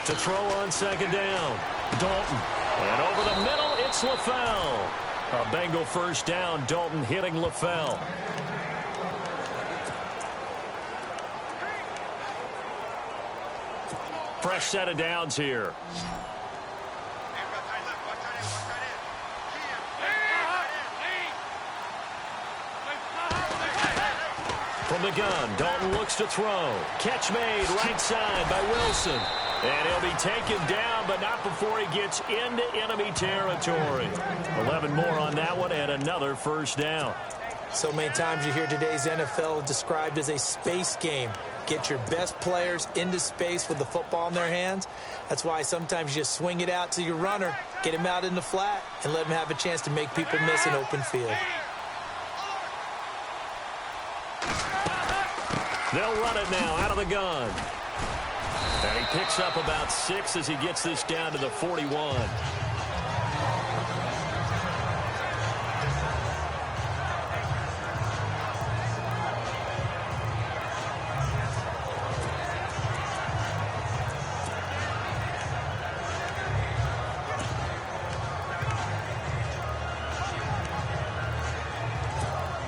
To throw on second down, Dalton. And over the middle, it's LaFell. A Bengal first down, Dalton hitting LaFell. Fresh set of downs here. From the gun, Dalton looks to throw. Catch made right side by Wilson. And he'll be taken down, but not before he gets into enemy territory. 11 more on that one, and another first down. So many times you hear today's NFL described as a space game. Get your best players into space with the football in their hands. That's why sometimes you just swing it out to your runner, get him out in the flat, and let him have a chance to make people miss an open field. They'll run it now out of the gun. And he picks up about 6 as he gets this down to the 41.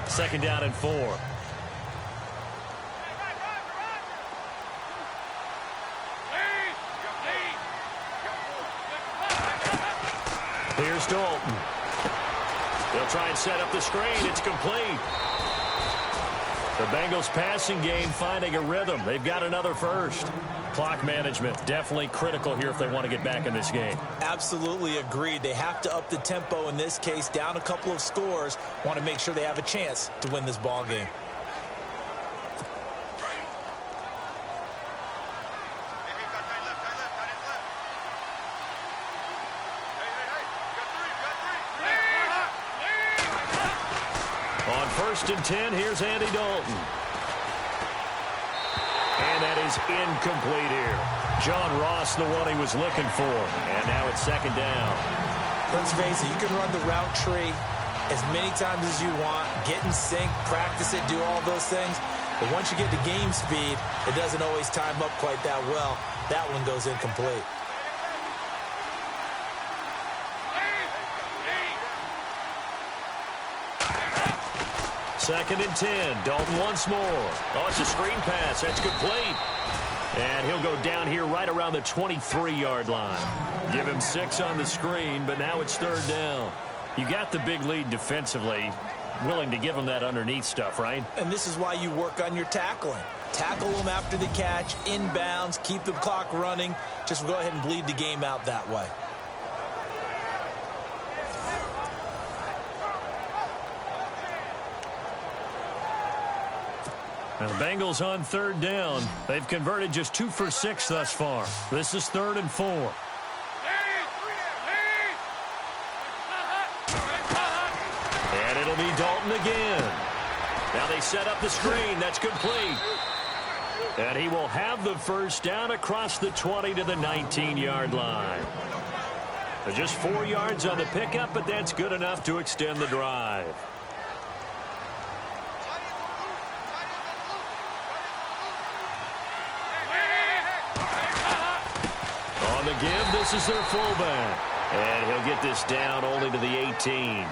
Second down and 4. Here's Dalton. They'll try and set up the screen. It's complete. The Bengals passing game finding a rhythm. They've got another first. Clock management definitely critical here if they want to get back in this game. Absolutely agreed. They have to up the tempo in this case, down a couple of scores. Want to make sure they have a chance to win this ball game. On 1st and 10, here's Andy Dalton. And that is incomplete here. John Ross, the one he was looking for. And now it's 2nd down. Let's face it, you can run the route tree as many times as you want, get in sync, practice it, do all those things. But once you get to game speed, it doesn't always time up quite that well. That one goes incomplete. 2nd and 10. Dalton once more. Oh, it's a screen pass. That's complete. And he'll go down here right around the 23-yard line. Give him 6 on the screen, but now it's 3rd down. You got the big lead defensively. Willing to give him that underneath stuff, right? And this is why you work on your tackling. Tackle them after the catch, inbounds, keep the clock running. Just go ahead and bleed the game out that way. Now the Bengals on 3rd down. They've converted just 2 for 6 thus far. This is 3rd and 4. And it'll be Dalton again. Now they set up the screen. That's complete. And he will have the first down across the 20 to the 19-yard line. Just 4 yards on the pickup, but that's good enough to extend the drive. On the give, this is their fullback. And he'll get this down only to the 18.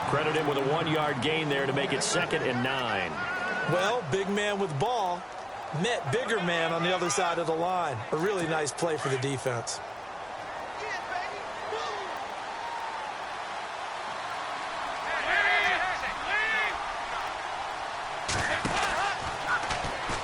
Credit him with a 1-yard gain there to make it 2nd and 9. Well, big man with ball met bigger man on the other side of the line. A really nice play for the defense.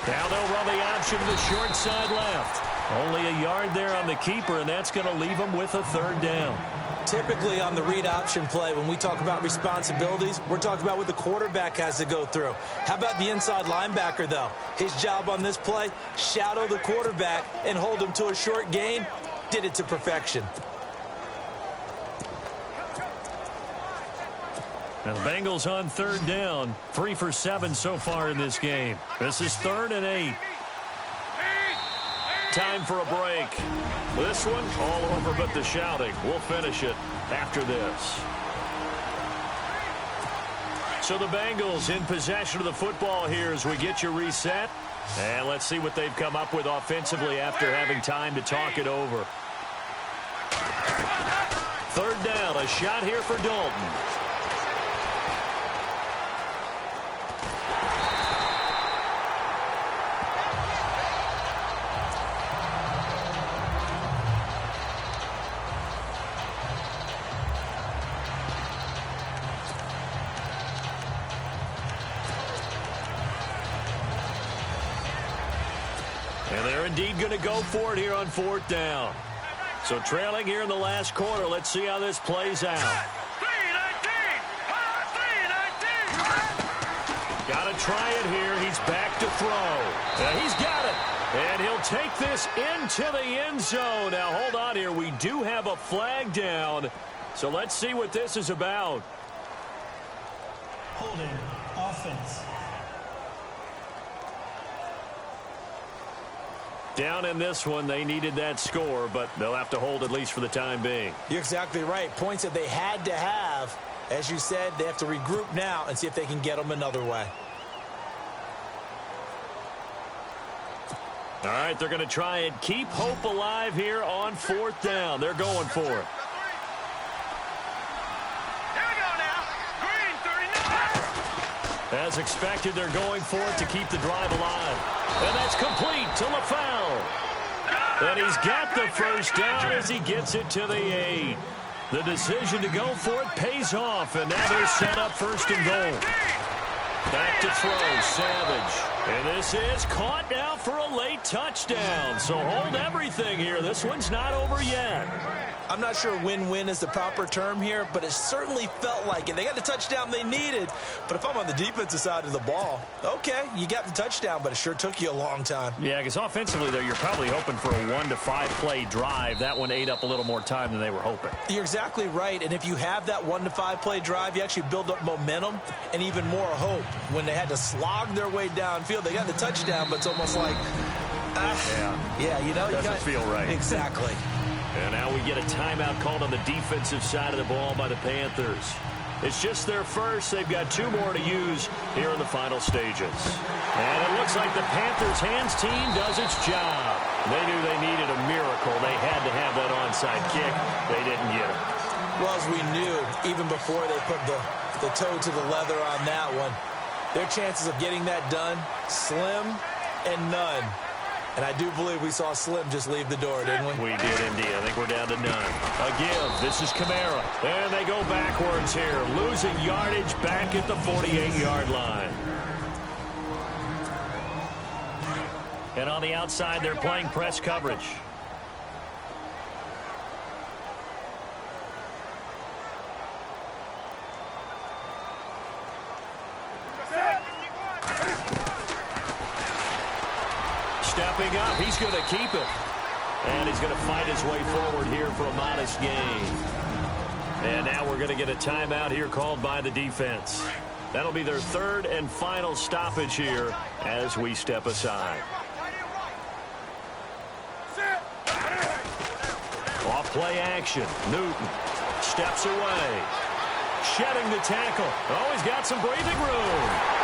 Now they'll run the option to the short side left. Only a yard there on the keeper, and that's going to leave them with a 3rd down. Typically on the read option play, when we talk about responsibilities, we're talking about what the quarterback has to go through. How about the inside linebacker, though? His job on this play, shadow the quarterback and hold him to a short gain. Did it to perfection. And the Bengals on 3rd down. 3 for 7 so far in this game. This is 3rd and 8. Time for a break. This one all over but the shouting. We'll finish it after this. So the Bengals in possession of the football here as we get you reset. And let's see what they've come up with offensively after having time to talk it over. 3rd down, a shot here for Dalton. And they're indeed going to go for it here on 4th down. So trailing here in the last quarter. Let's see how this plays out. Got to try it here. He's back to throw. And he's got it. And he'll take this into the end zone. Now, hold on here. We do have a flag down. So let's see what this is about. Holding offense. Down in this one, they needed that score, but they'll have to hold at least for the time being. You're exactly right. Points that they had to have. As you said, they have to regroup now and see if they can get them another way. All right, they're going to try and keep hope alive here on 4th down. They're going for it. As expected, they're going for it to keep the drive alive. And that's complete to LaFell. And he's got the first down as he gets it to the 8. The decision to go for it pays off, and now they're set up first and goal. Back to throw, Savage. And this is caught now for a late touchdown. So hold everything here. This one's not over yet. I'm not sure win-win is the proper term here, but it certainly felt like it. They got the touchdown they needed, but if I'm on the defensive side of the ball, okay, you got the touchdown, but it sure took you a long time. Yeah, because offensively, though, you're probably hoping for a 1 to 5 play drive. That one ate up a little more time than they were hoping. You're exactly right, and if you have that 1 to 5 play drive, you actually build up momentum and even more hope. When they had to slog their way downfield, they got the touchdown, but it's almost like, you know, doesn't feel right. Exactly. And now we get a timeout called on the defensive side of the ball by the Panthers. It's just their first. They've got 2 more to use here in the final stages. And it looks like the Panthers' hands team does its job. They knew they needed a miracle. They had to have that onside kick. They didn't get it. Well, as we knew, even before they put the toe to the leather on that one, their chances of getting that done, slim and none. And I do believe we saw Slim just leave the door, didn't we? We did indeed. I think we're down to none. A give. This is Kamara. And they go backwards here. Losing yardage back at the 48-yard line. And on the outside, they're playing press coverage. Stepping up, he's going to keep it. And he's going to fight his way forward here for a modest gain. And now we're going to get a timeout here called by the defense. That'll be their 3rd and final stoppage here as we step aside. Off play action. Newton steps away. Shedding the tackle. Oh, he's got some breathing room.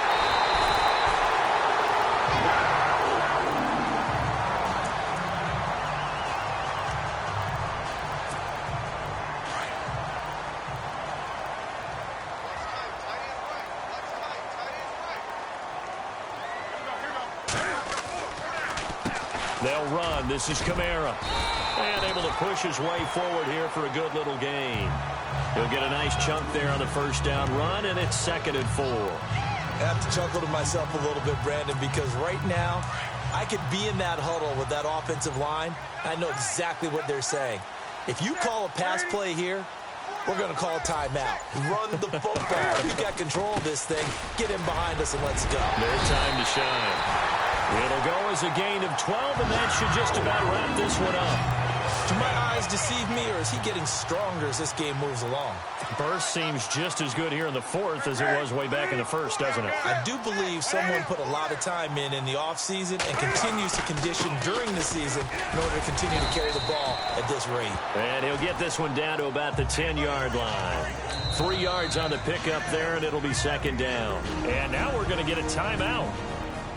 They'll run. This is Kamara. And able to push his way forward here for a good little gain. He'll get a nice chunk there on the first down run, and it's 2nd and 4. I have to chuckle to myself a little bit, Brandon, because right now I could be in that huddle with that offensive line. I know exactly what they're saying. If you call a pass play here, we're going to call a timeout. Run the football. We've got control of this thing. Get in behind us and let's go. Their time to shine. It'll go as a gain of 12, and that should just about wrap this one up. Do my eyes deceive me, or is he getting stronger as this game moves along? Burst seems just as good here in the 4th as it was way back in the 1st, doesn't it? I do believe someone put a lot of time in the offseason and continues to condition during the season in order to continue to carry the ball at this rate. And he'll get this one down to about the 10-yard line. 3 yards on the pickup there, and it'll be 2nd down. And now we're going to get a timeout.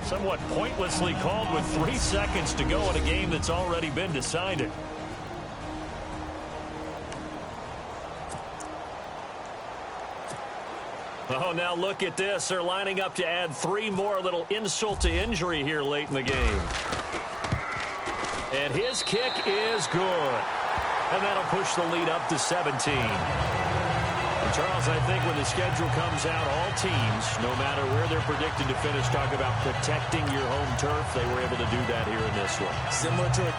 Somewhat pointlessly called with 3 seconds to go in a game that's already been decided. Oh, now look at this. They're lining up to add 3 more, a little insult to injury here late in the game. And his kick is good. And that'll push the lead up to 17. And Charles, I think when the schedule comes out, all teams, no matter where they're predicted to finish, talk about protecting your home turf. They were able to do that here in this one. Similar to